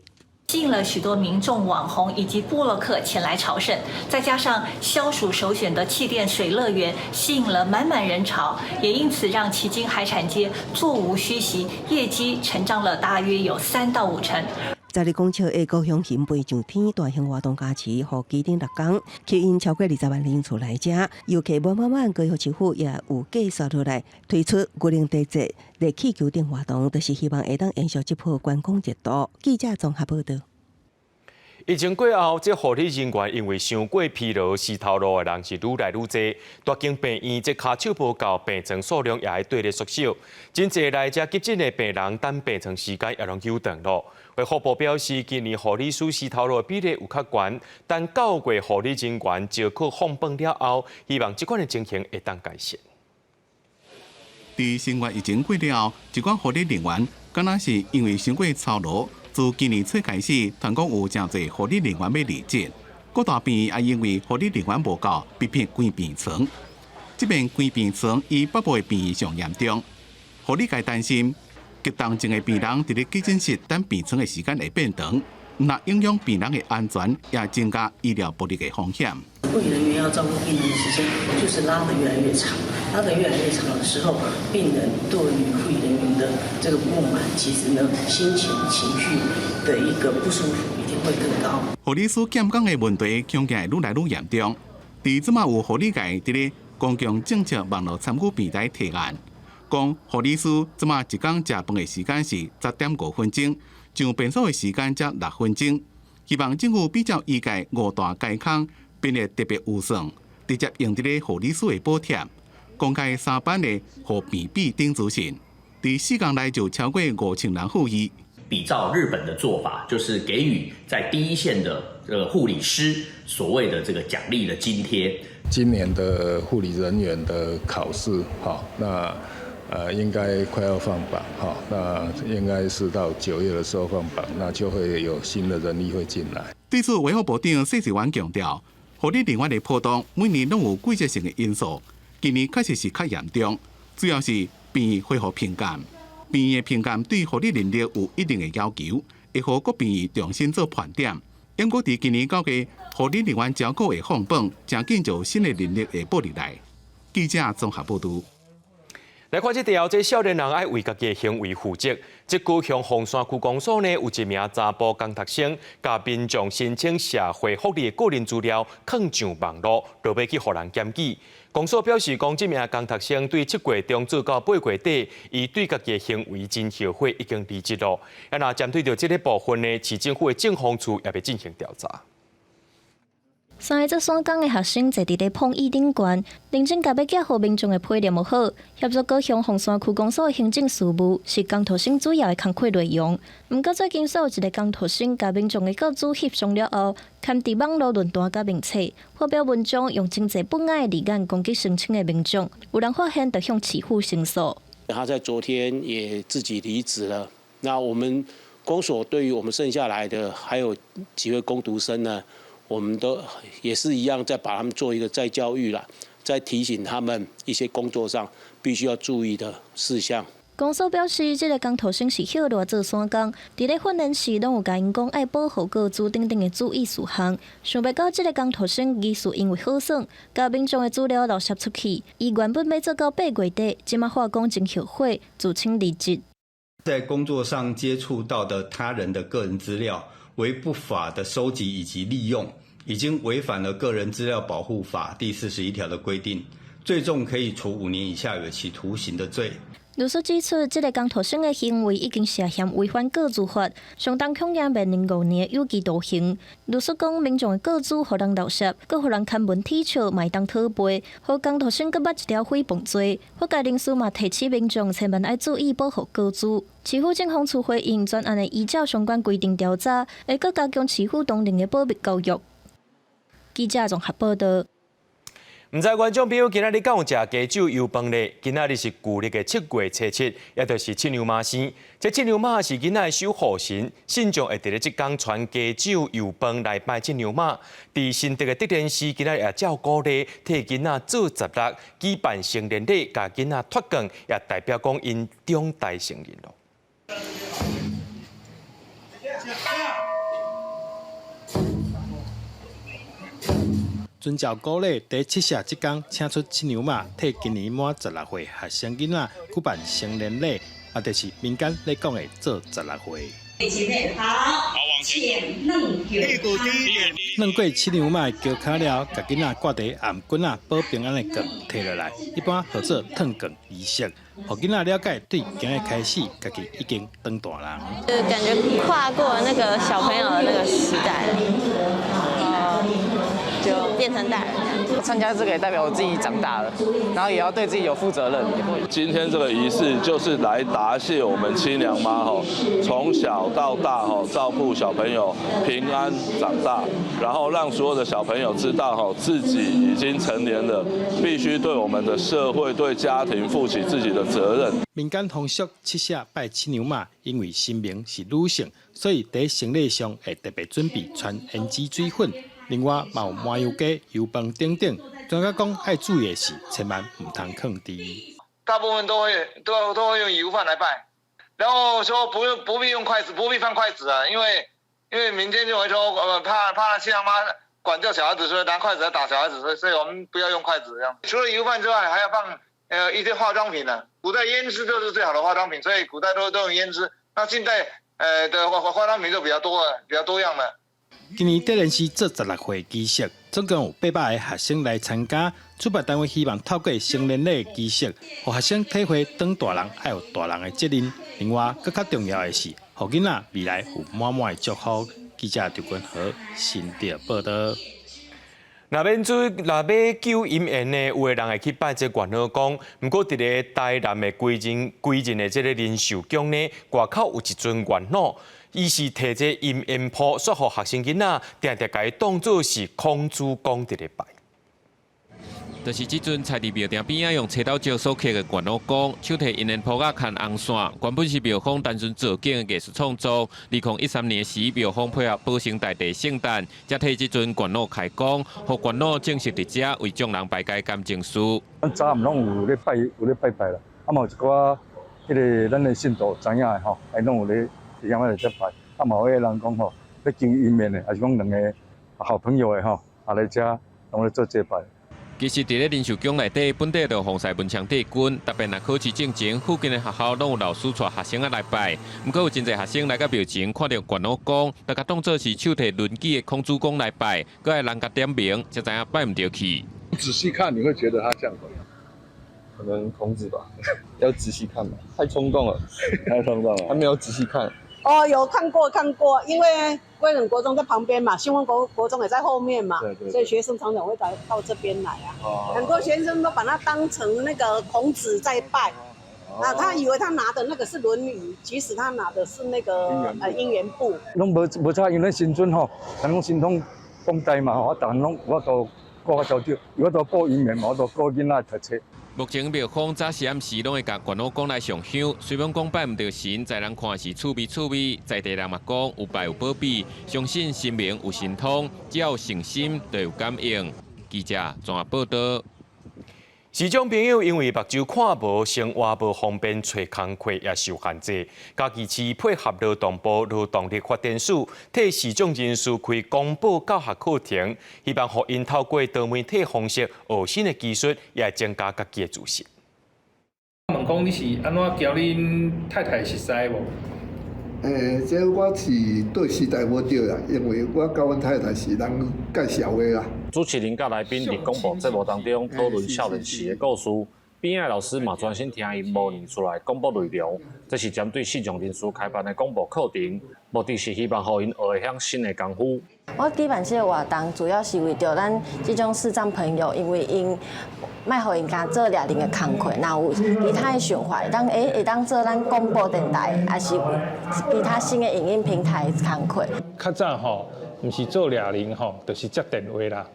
吸引了许多民众、网红以及部落客前来朝圣，再加上消暑首选的气垫水乐园，吸引了满满人潮，也因此让旗津海产街座无虚席，业绩成长了大约有3到5成。在日公笑的高雄新飞上天大型活动假期，和基顶6天，吸引超过20万人次来遮。游客慢高雄市府也有计划落来推出古灵地节、热气球等活动，就是希望会当延续这波观光热度。记者综合报道。疫情过后，这护理人员因为伤过疲劳、死头路的人是愈来愈多。大间病院这骹手无够，病床数量也会对咧缩小。真侪来遮急诊的病人等病床时间也拢久长咯。卫福部表示，今年护理师死头路的比例有较悬，但9月护理人员招考放榜了后，希望这款的情形会当改善。伫新冠疫情过了后，一寡护理人员敢若是因为伤过操劳。自今年初开始，全国有真侪护理人员要离职，各大病院也因为护理人员无够，逼迫关病床。这边关病床以北部的病院上严重，护理界担心，急动症的病人伫咧急诊室等病床的时间会变长，那影响病人的安全，也增加医疗不利的风险。护理人员要照顾病人的时间就是拉得越来越长，拉得越来越长的时候，病人对于护理人员的这个不满，其实呢，心情、情绪的一个不舒服，一定定会更高。护理师减工的问题，恐惊会愈来愈严重。伫即马有护理界伫咧公共政策网络参与平台提案，讲护理师即马一工食饭的时间是10.5分钟，上便所的时间才6分钟。希望政府比照医界5大健康编列特别预算，直接用伫咧护理师的补贴，公开3班的互病比顶资讯，伫4天内就超过5000人获益。比照日本的做法，就是给予在第一线的护理师所谓的这个奖励的津贴。今年的护理人员的考试，那应该快要放榜，那应该是到9月的时候放榜，那就会有新的人力会进来。对此，卫福部长谢世元强调，护理人员的波动每年拢有季节性的因素，今年确实是较严重，主要是病恢复评鉴。病院的评鉴对护理能力有一定的要求，会互各病院重新做盘点。因果伫今年9月，护理人员照顾会放榜，正紧就新的能力会补入来。记者综合报道。来看这条，这少年人爱为家己的行为负责。这高雄凤山区公所呢，有一名查甫工读生，甲民众申请社会福利的个人资料放上网络，就要去互人检举。公所表示，讲这名工读生对7月中做到8月底，伊对家己的行为真后悔，已经离职了。那针对着这个部分呢，市政府的政风处也要进行调查。3个做山工的学生坐伫咧碰椅顶悬，认真甲要寄予民众的批念无好，协助高雄凤山区公所的行政事务是工读生主要的工作内容。毋过最近有一个工读生甲民众的个资翕相了后，刊伫网络论坛甲名册，发表文章用真侪不雅的字眼攻击申请的民众，有人发现就向市府申诉。他在昨天也自己离职了。那我们公所对于我们剩下来的还有几位工读生呢？我们都也是一样，在把他们做一个再教育啦，再提醒他们一些工作上必须要注意的事项。公所表示，这个工读生是晓得做山工，伫咧训练时拢有甲因讲爱保护个资等等的注意事项。想袂到这个工读生疑似因为好耍，甲民众的资料漏泄出去，伊原本要做到8月底，即马话讲真后悔，自称离职。在工作上接触到的他人的个人资料为不法的收集以及利用，已经违反了《个人资料保护法》第41条的规定，最重可以处5年以下有期徒刑的罪。律师指出，这个工读生的行为已经涉嫌违反个资法，相当恐惊面临5年有期徒刑。律师讲，民众的个资互人漏泄，佮互人刊文踢笑，卖当讨赔，互工读生佮捌一条诽谤罪。法界人士嘛提醒民众千万要注意保护个资。市府政风处回应专案的依照相关规定调查，会佮加强市府当年的保密教育。记者综合报道。唔知观众朋友今仔日敢有食鸡酒油饭咧？今仔日是旧历的7月初7，也就是七娘妈生。这七娘妈是今仔的守护神，信众会伫咧即天传鸡酒油饭来拜七娘妈。伫新竹的德莲寺，今仔也照鼓励替囡仔做16，举办成年礼，甲囡仔脱光，也代表讲因长大成人咯。遵照鼓励，在7社即天请出七娘妈，替今年满16岁学生囡仔举办成年礼，也就是民间咧讲的做16岁。前面好，前嫩屁股低。嫩过七娘妈的脚脚了，甲囡仔挂伫颔棍啊保平安的棍摕落来，一般号做烫棍仪式，互囡仔了解对今日开始，家己已经长大人。感觉跨过那个小朋友的那个时代了，就变成大人这样。参加这个也代表我自己长大了，然后也要对自己有负责任。今天这个仪式就是来答谢我们七娘妈从小到大照顾小朋友平安长大，然后让所有的小朋友知道自己已经成年了，必须对我们的社会、对家庭负起自己的责任。民间风俗7社拜七娘妈，因为新名是女性，所以在成礼上会特别准备传胭脂水粉。另外，有麻油鸡、油饭等等。专家讲，爱注意的是，千万唔通放低。大部分都会用油饭来拜，然后说不必用筷子，不必放筷子啊，因为民间就会说怕七娘妈管教小孩子，所以拿筷子来打小孩子，所以我们不要用筷子这样。除了油饭之外，还要放一些化妆品呢。古代胭脂就是最好的化妆品，所以古代都用胭脂。那近代的化妆品就比较多了，比较多样了。今年第连续做16回仪式，总共有800个学生来参加。主办单位希望透过成年礼仪式，让学生体会当大人要有大人的责任。另外，更较重要的是，让囡仔未来有满满的祝福。记者刘君和新店报道。若要救姻缘呢，有的人会去拜这关老公。不过，伫个台南的归仁的这个林寿宫呢，外口有一尊关老，伊是摕这姻缘簿，说互学生囡仔，定定甲伊当作是孔子公伫咧拜。就是这尊菜伫庙埕边仔用切刀石所刻的关老公，手提姻缘簿甲牵红线，原本是庙方单纯造景的艺术创作。2013年时，庙方配合保生大帝圣诞，才替这尊关老开光，互关老正式伫遮为众人拜解感情事。咱早暗拢有咧拜啦，嘛有一寡迄个咱的信徒知影的吼，拢有咧伫遐来遮拜。嘛有个人讲吼，要求姻缘的，还是讲两个好朋友的吼，来遮拢咧做祭拜。其实，伫咧林寿宫内底，本地就防晒门墙帝君，特别若考试进前，附近的学校拢有老师带学生来拜。不过有真侪学生来到庙前，看到关老公，大家当作是手提轮椅的孔子公来拜，搁爱人家点名，才知影拜唔到去。仔细看，你会觉得他像可能孔子吧，要仔细看吧，太冲动了，太冲动了，他没有仔细看。哦，有看过，因为归仁国中在旁边嘛，新丰国中也在后面嘛，对，所以学生常常会到这边来啊。很多学生都把它当成那个孔子在拜，他以为他拿的那个是《论语》，其实他拿的是那个姻缘簿。拢无差，因为新村吼，咱讲神通广大嘛吼，逐人拢我都顾较少少，我都顾姻缘嘛，我都顾囡仔读册。目前庙方早时暗时拢会甲关老公来上香，虽然讲拜唔到神，在人看是趣味，在地人嘛讲有拜有保庇，相信神明有神通，只要有诚心就有感应。记者综合报道。市长朋友因为目睭看无、生活无方便找工课也受限制，嘉义市配合劳动部劳动力发展署，替视障人士开公保教学课程，希望互因透过多媒体方式学新的技术，也增加家己的自信。问讲你是安怎教恁太太熟悉无？这我是对时代无对啦，因为我甲阮太太是人介绍的啦。主持人甲来宾伫广播节目当中讨论少年时的故事，边仔老师嘛专心听因模拟出来广播内容。这是针对视障人士开办的广播课程，目的是希望互因学会晓新的功夫。我举办这个活动，主要是为着咱这种视障朋友，因为因卖互因家做俩零的工课，然后其他的想法，会当做咱广播电台，还是其他新的影音平台工课。较早吼，毋是做俩零吼，就是接电话啦。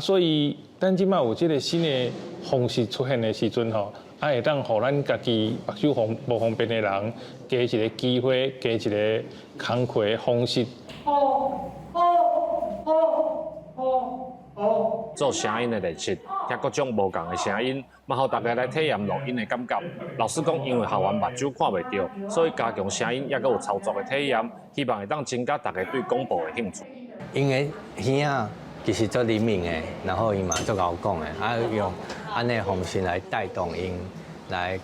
所以咱即摆有即个新的方式出现的时阵吼，会当互咱家己目睭无方便的人，加一个机会，加一个工课的方式。做声音的练习，听各种无同的声音，嘛，互大家来体验录音的感觉。老师讲，因为学员目睭看袂到，所以加强声音，也阁有操作的体验，希望会当增加大家对广播的兴趣。因为耳仔其实做灵敏的，然后伊嘛做敖讲的，用安尼方式来带动因来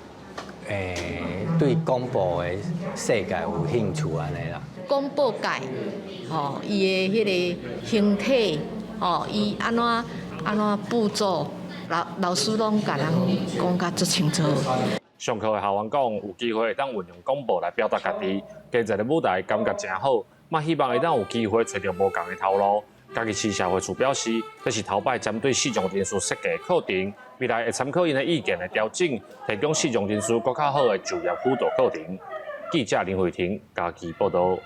对广播的世界有兴趣安尼啦。广播界，伊的迄个形体，伊安怎步骤，老师拢甲人讲甲足清楚。上课的校员讲，有机会会当运用广播来表达家己，加在个舞台感觉真好，嘛希望会当有机会找到无同的头路。嘉义市社会处表示，这是头摆针对视障人士设计的课程，未来会参考因的意见来调整，提供视障人士更较好的就业辅导课程。记者林慧婷，嘉义报道。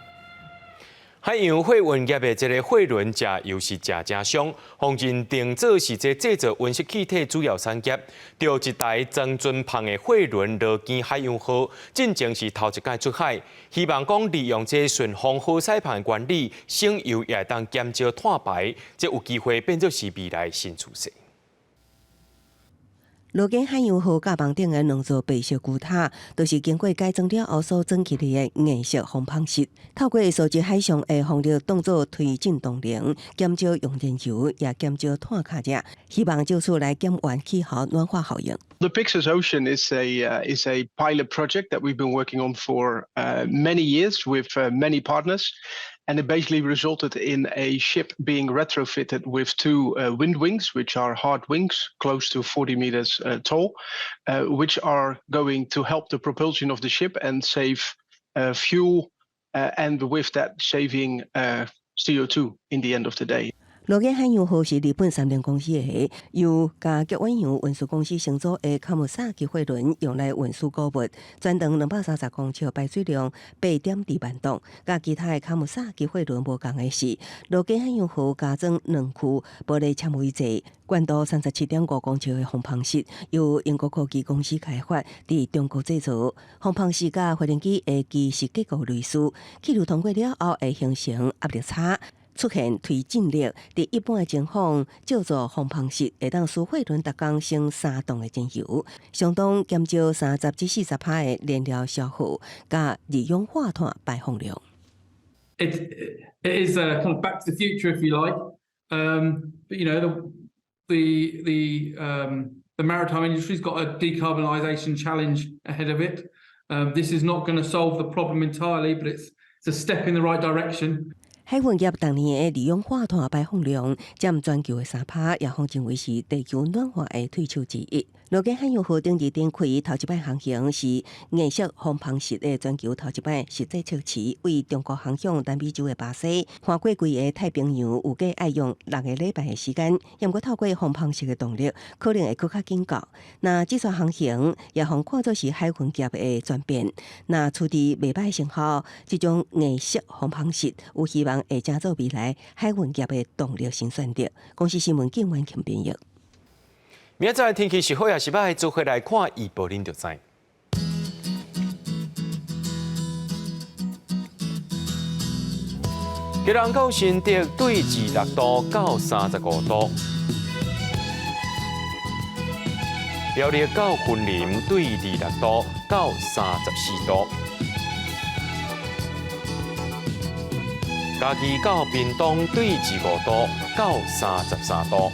海洋货运业的这个货轮车又是真伤，方认定做是这制造温室气体主要产业。着一台曾俊鹏的货轮落基海洋号，进前是头一届出海，希望讲利用这顺风好驶盘的原理，省油也当减少碳排，这有机会变作是未来新趋势。罗根海洋号甲房顶的两座白色巨塔，都是经过改装了后所整起来的颜色风喷室。透过收集海上的风力当作推进动能，减少用燃油，也减少碳卡热，希望就此来减缓气候暖化效应。The Pyxis Ocean is a pilot project that we've been working on for many years with many partners. And it basically resulted in a ship being retrofitted with two wind wings, which are hard wings, close to 40 meters tall, which are going to help the propulsion of the ship and save fuel, and with that saving CO2 in the end of the day. 罗根海洋号是日本三菱公司的，由甲局远洋运输公司承租的卡姆萨级货轮用来运输货物，全长230公尺，排水量8.2万吨。甲其他的卡姆萨级货轮无共的是，罗根海洋号加装2区玻璃纤维制、宽度37.5公尺的风帆室，由英国科技公司开发，伫中国制造。风帆室甲发电机的机设结构类似，气流通过了后会形成压力差。出现推进力，伫一般的情况叫做风帆室，会当使货轮逐工升3吨的精油，相当减少30至40%的燃料消耗，甲二氧化碳排放量。It is kind of back to the future, if you like. But you know, the maritime industry's got a decarbonisation challenge ahead of it. This is not going to solve the problem entirely, but it's a step in the right direction. 海运业当年的二氧化碳排放量占全球的3%，也被认为是地球暖化的推手之一。罗根海洋号顶日展开头一摆航行是颜色风帆式的全球头一摆实际测试，为中国航向南美洲的巴西，跨过规个太平洋，预计要用6个礼拜的时间。不过透过风帆式的动力，可能会更加紧够。那这项航行也可看作是海运业的转变。那处理袂歹成效，这种颜色风帆式有希望会成做未来海运业的动力新选择。公司新闻景元琴编译。明仔载天气是好也是歹，做回来看预报恁就知。吉隆到新竹对26度到35度，苗栗到云林对26度到34度，嘉义到屏东对25度到33度。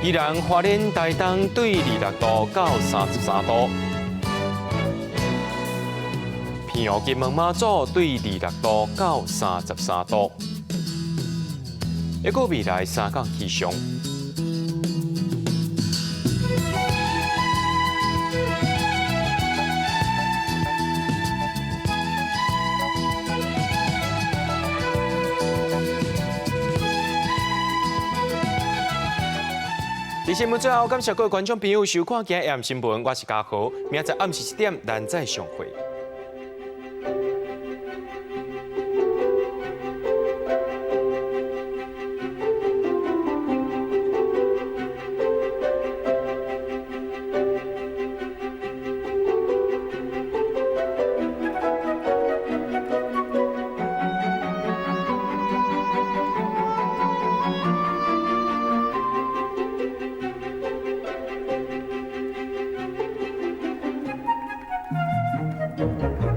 宜兰花莲台东对26度到33度，澎湖金门马祖对26度到33度。一个未来3天气象。在新闻最后，感谢各位观众朋友收看今日AM新闻，我是嘉豪，明仔暗时7点咱再相会。Thank you.